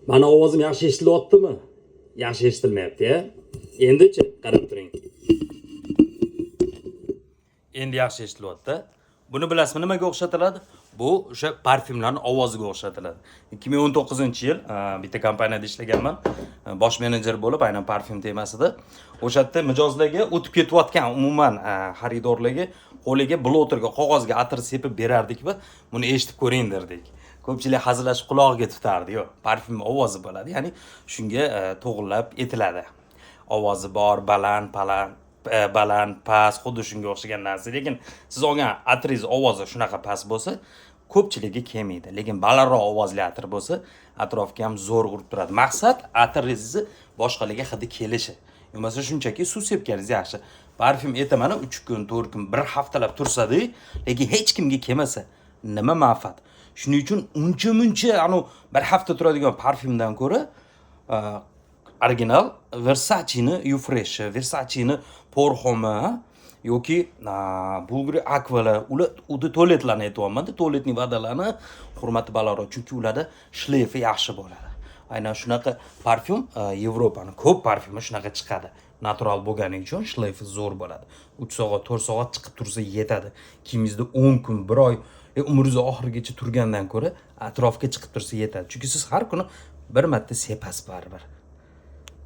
Mana ovozim yaxshi eshitilyaptimi? Yaxshi eshitilmayapti-ya. Endi-chi, qarab turing. Endi yaxshi eshitilyapti. Buni bilasizmi nimaga o'xshatiladi? Bu o'sha parfyumlarning ovoziga o'xshatiladi. 2019-yil bitta kompaniyada ishlaganman. Bosh menejer bo'lib, aynan parfyum temasida. O'sha yerda mijozlarga o'tib ketayotgan umuman xaridorlarga qo'liga bloterga, qog'ozga atir sepib berardik va buni eshitib ko'ring derdik. Ko'pchilik hazillashib qulog'iga tutardi. Yo'q, parfyum ovozi bo'ladi. Ya'ni shunga to'g'rilab etiladi. Ovozi bor, baland, past, xuddi shunga o'xshagan narsa. Lekin siz olgan atringiz ovozi shunaqa past bo'lsa, ko'pchiligiga kelmaydi. Lekin balandroq ovozli atir bo'lsa, atrofga ham zo'r urib turadi. Maqsad atringizni boshqalarga hidi kelishi. Bo'lmasa shunchaki suv sepganingiz yaxshi. Parfyum aytamana 3 kun, 4 kun, 1 haftalab tursa-da, lekin hech kimga kelmasa, nima manfaat? Shuning uchun uncha anu 1 hafta turadigan parfyumdan ko'ra original Versace'ni Ufresh, Versace'ni Porhomi yoki Bulgari Aqualar, ular tualetlarni aytyapman, tualetning vodalarini hurmati balandroq, chunki ularda shleyfi yaxshi bo'ladi. Aynan shunaqa parfyum Yevropaning ko'p parfyumi shunaqa chiqadi. Natural bo'lgani uchun shleyfi zo'r bo'ladi. 3 soat, 4 soat chiqib tursa yetadi. Kiyimingizda 10 kun, 1 oy umringiz oxirigacha turgandan ko'ra atrofga chiqib tursa yetadi. Chunki siz har kuni bir marta sepasiz baribir.